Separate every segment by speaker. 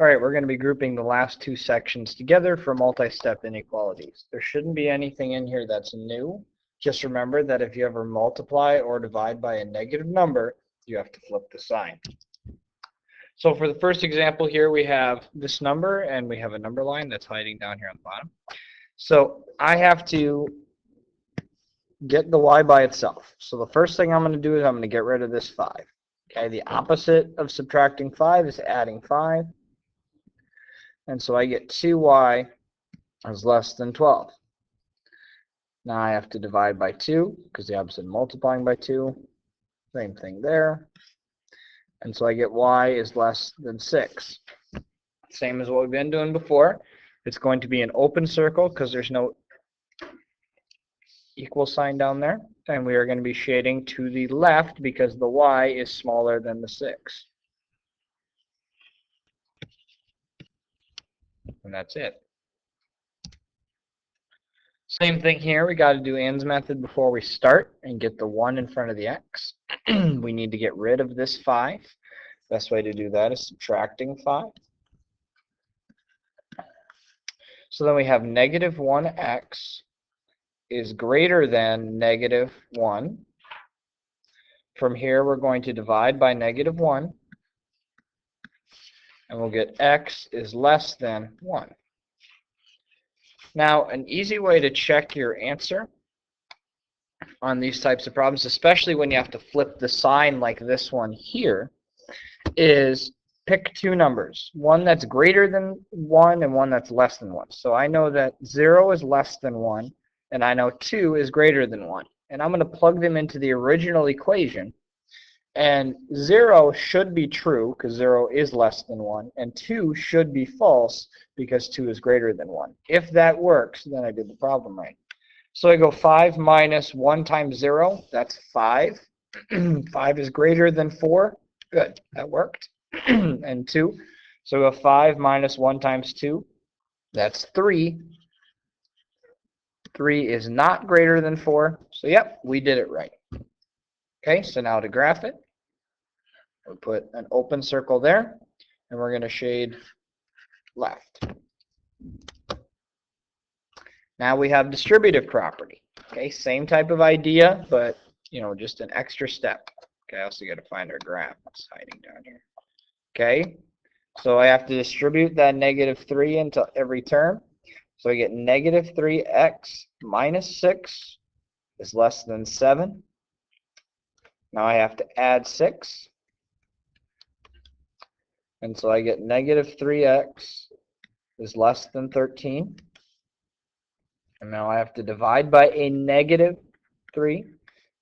Speaker 1: All right, we're going to be grouping the last two sections together for multi-step inequalities. There shouldn't be anything in here that's new. Just remember that if you ever multiply or divide by a negative number, you have to flip the sign. So for the first example here, we have this number, and we have a number line that's hiding down here on the bottom. So I have to get the y by itself. So the first thing I'm going to do is I'm going to get rid of this 5. Okay, the opposite of subtracting 5 is adding 5. And so I get 2y is less than 12. Now I have to divide by 2 because the opposite of multiplying by 2. Same thing there. And so I get y is less than 6. Same as what we've been doing before. It's going to be an open circle because there's no equal sign down there. And we are going to be shading to the left because the y is smaller than the 6. And that's it. Same thing here. We got to do Ann's method before we start and get the 1 in front of the x. We need to get rid of this 5. Best way to do that is subtracting 5. So then we have negative 1x is greater than negative 1. From here, we're going to divide by negative 1. And we'll get x is less than 1. Now, an easy way to check your answer on these types of problems, especially when you have to flip the sign like this one here, is pick two numbers, one that's greater than 1 and one that's less than 1. So I know that 0 is less than 1, and I know 2 is greater than 1. And I'm going to plug them into the original equation. And 0 should be true because 0 is less than 1, and 2 should be false because 2 is greater than 1. If that works, then I did the problem right. So I go 5 minus 1 times 0, that's 5. 5 is greater than 4. Good, that worked. And 2, so I go 5 minus 1 times 2, that's 3. 3 is not greater than 4, so yep, we did it right. Okay, so now to graph it, we put an open circle there, and we're going to shade left. Now we have distributive property. Okay, same type of idea, but just an extra step. Okay, I also got to find our graph. It's hiding down here. Okay, so I have to distribute that negative 3 into every term. So I get negative 3x minus 6 is less than 7. Now I have to add 6. And so I get negative 3x is less than 13. And now I have to divide by a negative 3,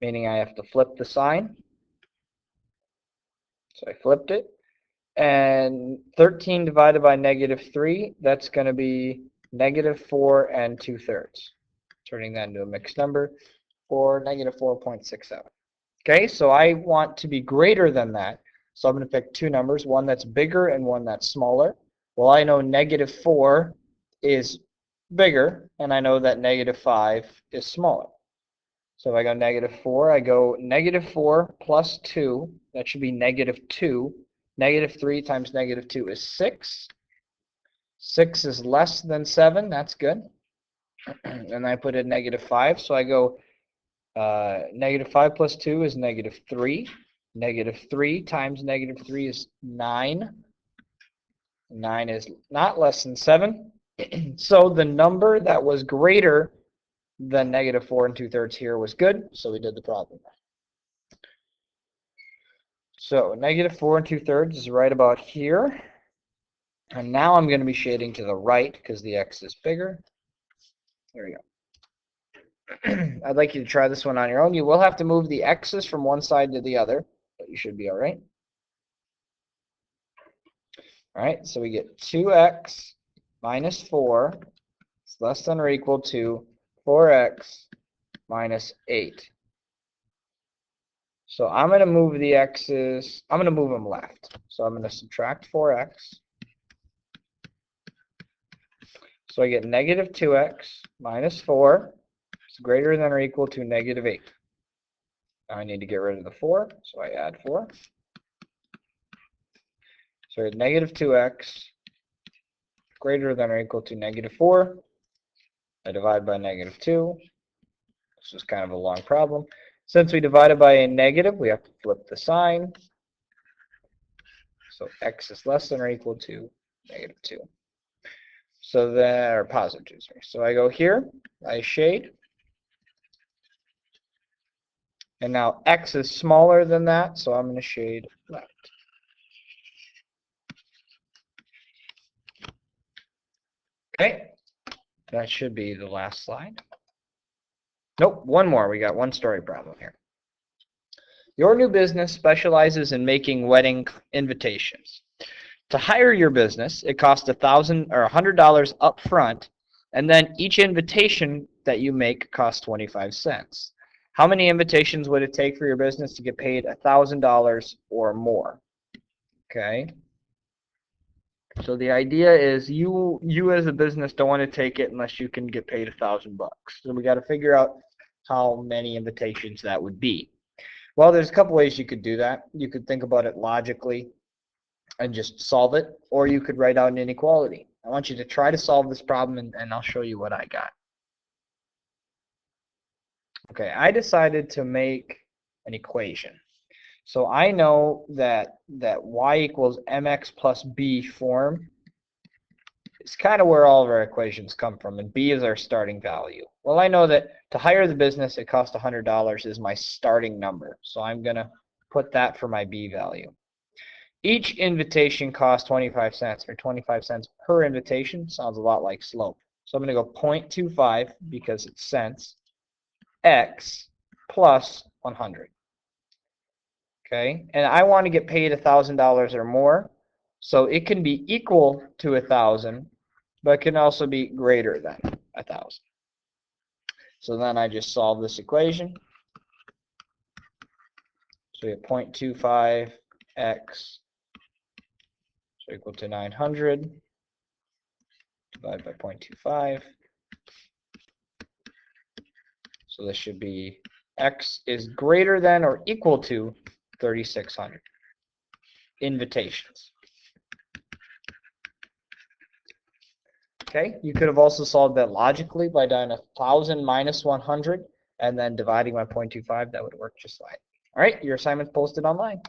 Speaker 1: meaning I have to flip the sign. So I flipped it. And 13 divided by negative 3, that's going to be negative 4 and 2/3. Turning that into a mixed number, or negative 4.67. Okay, so I want to be greater than that. So I'm going to pick two numbers, one that's bigger and one that's smaller. Well, I know negative 4 is bigger, and I know that negative 5 is smaller. So if I go negative 4, I go negative 4 plus 2. That should be negative 2. Negative 3 times negative 2 is 6. 6 is less than 7. That's good. And I put in negative 5. So I go negative 5 plus 2 is negative 3. Negative 3 times negative 3 is 9. 9 is not less than 7. So the number that was greater than negative 4 and 2/3 here was good, so we did the problem. So negative 4 and 2/3 is right about here. And now I'm going to be shading to the right because the x is bigger. There we go. I'd like you to try this one on your own. You will have to move the x's from one side to the other, but you should be all right. All right, so we get 2x minus 4 is less than or equal to 4x minus 8. So I'm going to move the x's, I'm going to move them left. So I'm going to subtract 4x. So I get negative 2x minus 4 is greater than or equal to negative 8. Now I need to get rid of the 4, so I add 4. So I get negative 2x greater than or equal to -4. I divide by -2. This is kind of a long problem. Since we divided by a negative, we have to flip the sign. So x is less than or equal to -2. So then, or positive 2, sorry. So I go here, I shade. And now x is smaller than that, so I'm going to shade left. Okay, that should be the last slide. Nope, one more. We got one story problem here. Your new business specializes in making wedding invitations. To hire your business, it costs $1,000 or $100 up front, and then each invitation that you make costs 25 cents. How many invitations would it take for your business to get paid $1,000 or more? Okay. So the idea is you as a business don't want to take it unless you can get paid $1,000. So we got to figure out how many invitations that would be. Well, there's a couple ways you could do that. You could think about it logically and just solve it, or you could write out an inequality. I want you to try to solve this problem, and I'll show you what I got. Okay, I decided to make an equation. So I know that y equals mx plus b form is kind of where all of our equations come from, and b is our starting value. Well, I know that to hire the business, it costs $100 is my starting number. So I'm going to put that for my b value. Each invitation costs 25 cents, or 25 cents per invitation. Sounds a lot like slope. So I'm going to go 0.25 because it's cents, x plus 100. Okay, and I want to get paid $1,000 or more, so it can be equal to 1,000, but it can also be greater than 1,000. So then I just solve this equation. So we have 0.25 x so equal to 900 divided by 0.25. So this should be x is greater than or equal to 3,600 invitations. Okay, you could have also solved that logically by doing 1,000 minus 100 and then dividing by 0.25. That would work just fine. All right, your assignment's posted online.